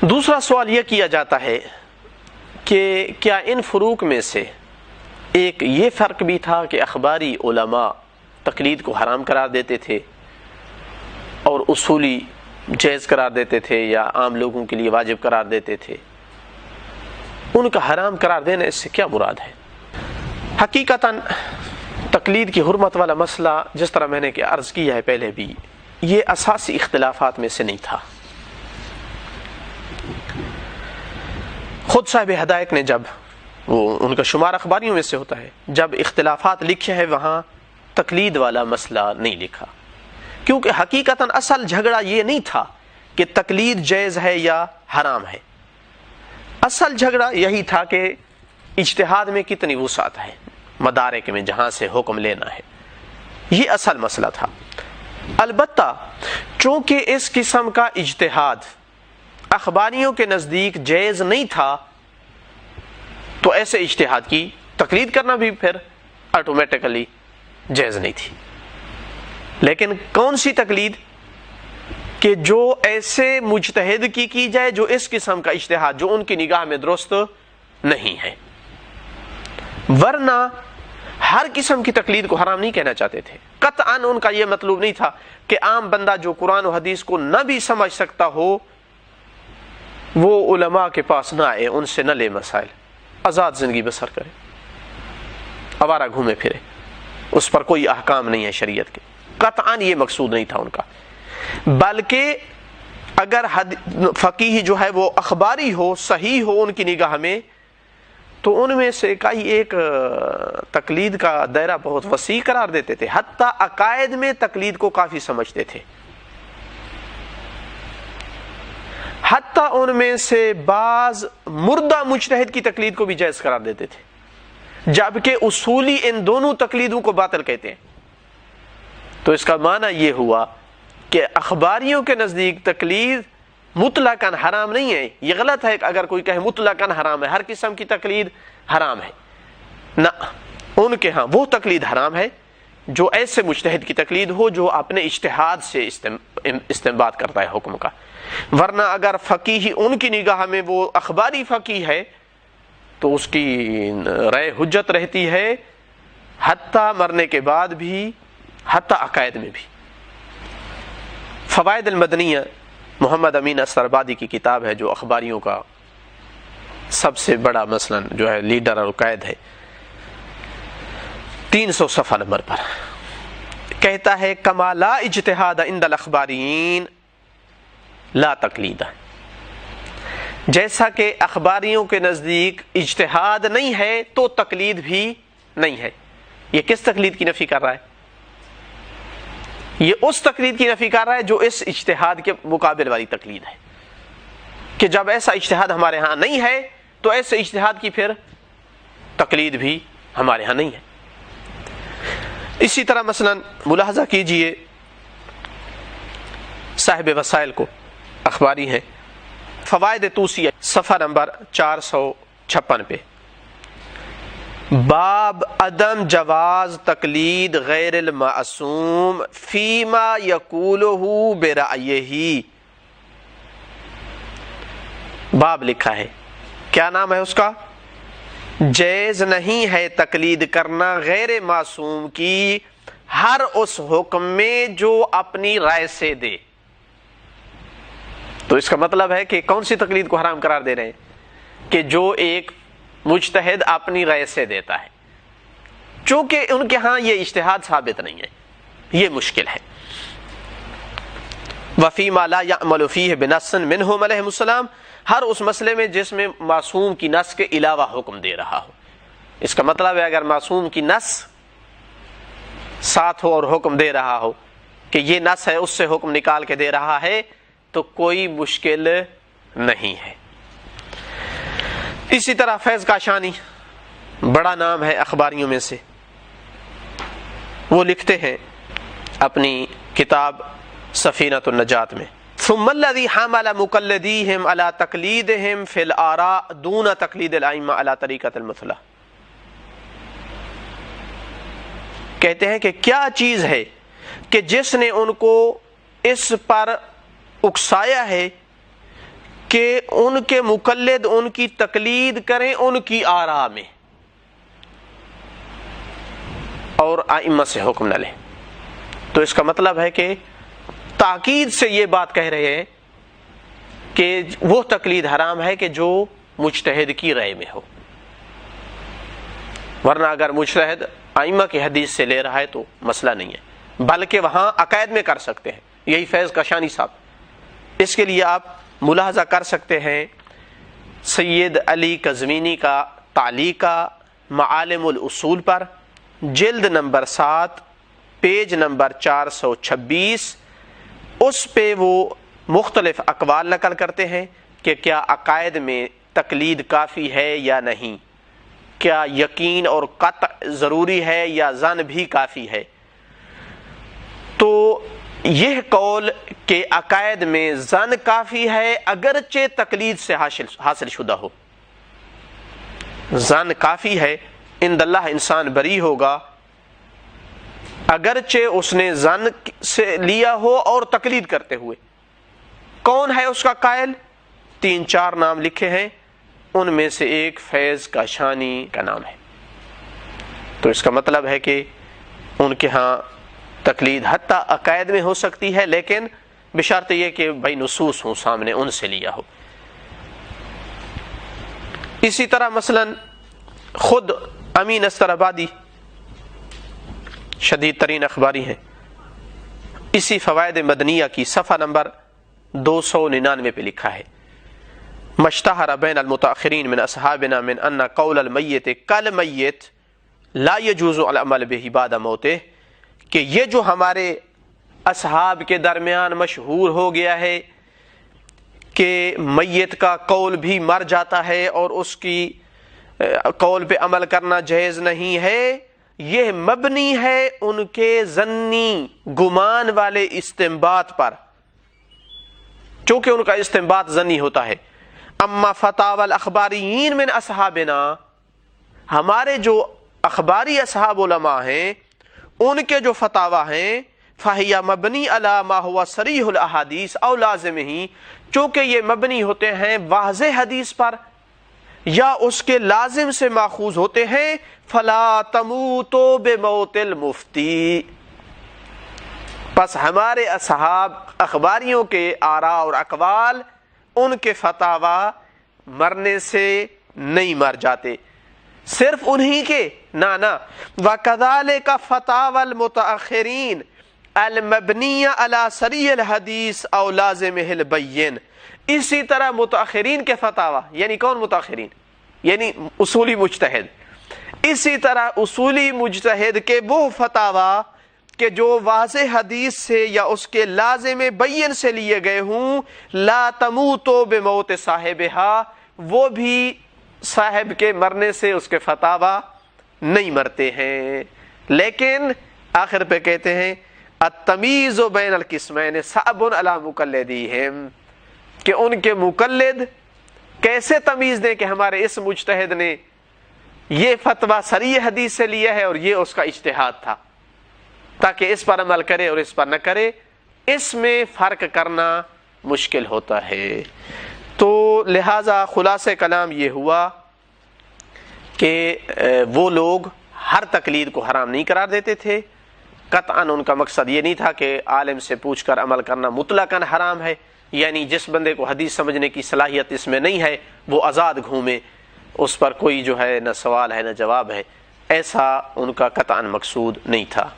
دوسرا سوال یہ کیا جاتا ہے کہ کیا ان فروق میں سے ایک یہ فرق بھی تھا کہ اخباری علماء تقلید کو حرام قرار دیتے تھے اور اصولی جائز قرار دیتے تھے یا عام لوگوں کے لیے واجب قرار دیتے تھے؟ ان کا حرام قرار دینا اس سے کیا مراد ہے؟ حقیقتاً تقلید کی حرمت والا مسئلہ، جس طرح میں نے عرض کیا ہے پہلے بھی، یہ اساسی اختلافات میں سے نہیں تھا۔ خود صاحب ہدایت نے جب ان کا شمار اخباریوں میں سے ہوتا ہے، جب اختلافات لکھے ہیں وہاں تقلید والا مسئلہ نہیں لکھا، کیونکہ حقیقتاً اصل جھگڑا یہ نہیں تھا کہ تقلید جائز ہے یا حرام ہے۔ اصل جھگڑا یہی تھا کہ اجتہاد میں کتنی وسعت ہے، مدارک میں جہاں سے حکم لینا ہے، یہ اصل مسئلہ تھا۔ البتہ چونکہ اس قسم کا اجتہاد اخباریوں کے نزدیک جائز نہیں تھا، تو ایسے اجتہاد کی تقلید کرنا بھی پھر آٹومیٹکلی جائز نہیں تھی۔ لیکن کون سی تقلید؟ کہ جو ایسے مجتہد کی جائے جو اس قسم کا اجتہاد جو ان کی نگاہ میں درست نہیں ہے، ورنہ ہر قسم کی تقلید کو حرام نہیں کہنا چاہتے تھے۔ قطعاً ان کا یہ مطلب نہیں تھا کہ عام بندہ جو قرآن و حدیث کو نہ بھی سمجھ سکتا ہو وہ علماء کے پاس نہ آئے، ان سے نہ لے مسائل، آزاد زندگی بسر کرے، آوارہ گھومے پھرے، اس پر کوئی احکام نہیں ہے شریعت کے۔ قطعاً یہ مقصود نہیں تھا ان کا، بلکہ اگر فقیہ جو ہے وہ اخباری ہو، صحیح ہو ان کی نگاہ میں، تو ان میں سے کئی ایک تقلید کا دائرہ بہت وسیع قرار دیتے تھے، حتیٰ عقائد میں تقلید کو کافی سمجھتے تھے۔ حتیٰ ان میں سے بعض مردہ مجتہد کی تقلید کو بھی جائز قرار دیتے تھے، جبکہ اصولی ان دونوں تقلیدوں کو باطل کہتے ہیں۔ تو اس کا معنی یہ ہوا کہ اخباریوں کے نزدیک تقلید مطلقاً حرام نہیں ہے۔ یہ غلط ہے اگر کوئی کہے مطلقاً حرام ہے، ہر قسم کی تقلید حرام ہے، نہ، ان کے ہاں وہ تقلید حرام ہے جو ایسے مجتہد کی تقلید ہو جو اپنے اجتہاد سے استنباط کرتا ہے حکم کا۔ ورنہ اگر فقیہ ان کی نگاہ میں وہ اخباری فقیہ ہے تو اس کی رائے حجت رہتی ہے، حتیٰ مرنے کے بعد بھی، حتیٰ عقائد میں بھی۔ فوائد المدنیہ محمد امین السربادی کی کتاب ہے جو اخباریوں کا سب سے بڑا مثلاً جو ہے لیڈر اور قائد ہے، 300 صفحہ نمبر پر کہتا ہے کما لا اجتہاد عند الاخبارین لا تقلید، جیسا کہ اخباریوں کے نزدیک اجتہاد نہیں ہے تو تقلید بھی نہیں ہے۔ یہ کس تقلید کی نفی کر رہا ہے؟ یہ اس تقلید کی نفی کر رہا ہے جو اس اجتہاد کے مقابل والی تقلید ہے، کہ جب ایسا اجتہاد ہمارے ہاں نہیں ہے تو ایسے اجتہاد کی پھر تقلید بھی ہمارے ہاں نہیں ہے۔ اسی طرح مثلا ملاحظہ کیجئے صاحب وسائل کو، اخباری ہیں، فوائد توسیہ صفحہ نمبر 456 پہ، باب عدم جواز تقلید غیر المعصوم فیما یقولہ برأیہ، باب لکھا ہے، کیا نام ہے اس کا؟ جائز نہیں ہے تقلید کرنا غیر معصوم کی ہر اس حکم میں جو اپنی رائے سے دے۔ تو اس کا مطلب ہے کہ کون سی تقلید کو حرام قرار دے رہے ہیں؟ کہ جو ایک مجتہد اپنی رائے سے دیتا ہے، چونکہ ان کے ہاں یہ اجتہاد ثابت نہیں ہے، یہ مشکل ہے۔ وفیما لا یعمل فیہ بنص منہم علیہم السلام، ہر اس مسئلے میں جس میں معصوم کی نص کے علاوہ حکم دے رہا ہو۔ اس کا مطلب ہے اگر معصوم کی نص ساتھ ہو اور حکم دے رہا ہو کہ یہ نص ہے، اس سے حکم نکال کے دے رہا ہے تو کوئی مشکل نہیں ہے۔ اسی طرح فیض کاشانی بڑا نام ہے اخباریوں میں سے، وہ لکھتے ہیں اپنی کتاب سفینۃ النجات میں، ثم الذی حمل مقلدیہم علی تقلیدہم فی الآراء دون تقلید الائمہ علی طریقۃ المثلی، کہتے ہیں کہ کیا چیز ہے کہ جس نے ان کو اس پر اکسایا ہے کہ ان کے مقلد ان کی تقلید کریں ان کی آراء میں اور ائمہ سے حکم نہ لیں. تو اس کا مطلب ہے کہ تاکید سے یہ بات کہہ رہے ہیں کہ وہ تقلید حرام ہے کہ جو مجتہد کی رائے میں ہو، ورنہ اگر مجتہد ائمہ کی حدیث سے لے رہا ہے تو مسئلہ نہیں ہے، بلکہ وہاں عقائد میں کر سکتے ہیں. یہی فیض کاشانی صاحب. اس کے لیے آپ ملاحظہ کر سکتے ہیں سید علی قزوینی کا تعلیقہ معالم الاصول پر، جلد نمبر 7 پیج نمبر 426. اس پہ وہ مختلف اقوال نقل کرتے ہیں کہ کیا عقائد میں تقلید کافی ہے یا نہیں، کیا یقین اور قطع ضروری ہے یا ظن بھی کافی ہے. تو یہ قول کہ عقائد میں ظن کافی ہے اگرچہ تقلید سے حاصل شدہ ہو، ظن کافی ہے، عند اللہ انسان بری ہوگا اگرچہ اس نے ظن سے لیا ہو اور تقلید کرتے ہوئے. کون ہے اس کا قائل؟ 3-4 نام لکھے ہیں، ان میں سے ایک فیض کاشانی کا نام ہے. تو اس کا مطلب ہے کہ ان کے ہاں تقلید حتی عقائد میں ہو سکتی ہے، لیکن بشرط یہ کہ بھائی نصوص ہوں سامنے، ان سے لیا ہو. اسی طرح مثلا خود امین استرابادی شدید ترین اخباری ہیں، اسی فوائد مدنیہ کی صفحہ نمبر 299 پہ لکھا ہے مشتہر بین المتاخرین من اصحابنا من ان قول المیت کالمیت لا يجوز العمل به بعد موته، کہ یہ جو ہمارے اصحاب کے درمیان مشہور ہو گیا ہے کہ میت کا قول بھی مر جاتا ہے اور اس کی قول پہ عمل کرنا جائز نہیں ہے، یہ مبنی ہے ان کے ظنی گمان والے استنباط پر، چونکہ ان کا استنباط ظنی ہوتا ہے. اما فتاوی الاخباریین من اصحابنا، ہمارے جو اخباری اصحاب علماء ہیں ان کے جو فتاوی ہیں فہیا مبنی علی ما ہوا صریح الاحادیث او لازم ہی، چونکہ یہ مبنی ہوتے ہیں واضح حدیث پر یا اس کے لازم سے ماخوذ ہوتے ہیں. فلا تموتوا بموت المفتی، پس ہمارے اصحاب اخباریوں کے آراء اور اقوال ان کے فتاوی مرنے سے نہیں مر جاتے. صرف انہی کے نہ وَكَذَلِكَ فَتَاوَى الْمُتَأَخِّرِينَ الْمَبْنِيَّ عَلَى صَرِيحِ الْحَدِيثِ أَوْ لَازِمِهِ الْبَيِّنِ. اسی طرح متأخرین کے فتاوی، یعنی کون متأخرین؟ یعنی اصولی مجتہد. اسی طرح اصولی مجتہد کے وہ فتاوی کہ جو واضح حدیث سے یا اس کے لازم بین سے لیے گئے ہوں، لا تموتوا بموت صاحبہا، وہ بھی صاحب کے مرنے سے اس کے فتاوی نہیں مرتے ہیں. لیکن آخر پہ کہتے ہیں التمیز بین القسمین صعب علی مقلدیہم، کہ ان کے مقلد کیسے تمیز دیں کہ ہمارے اس مجتہد نے یہ فتویٰ صریح حدیث سے لیا ہے اور یہ اس کا اجتہاد تھا، تاکہ اس پر عمل کرے اور اس پر نہ کرے. اس میں فرق کرنا مشکل ہوتا ہے. تو لہذا خلاصہ کلام یہ ہوا کہ وہ لوگ ہر تقلید کو حرام نہیں قرار دیتے تھے. قطعاً ان کا مقصد یہ نہیں تھا کہ عالم سے پوچھ کر عمل کرنا مطلقاً حرام ہے، یعنی جس بندے کو حدیث سمجھنے کی صلاحیت اس میں نہیں ہے وہ آزاد گھومے، اس پر کوئی جو ہے نہ سوال ہے نہ جواب ہے. ایسا ان کا قطعاً مقصود نہیں تھا.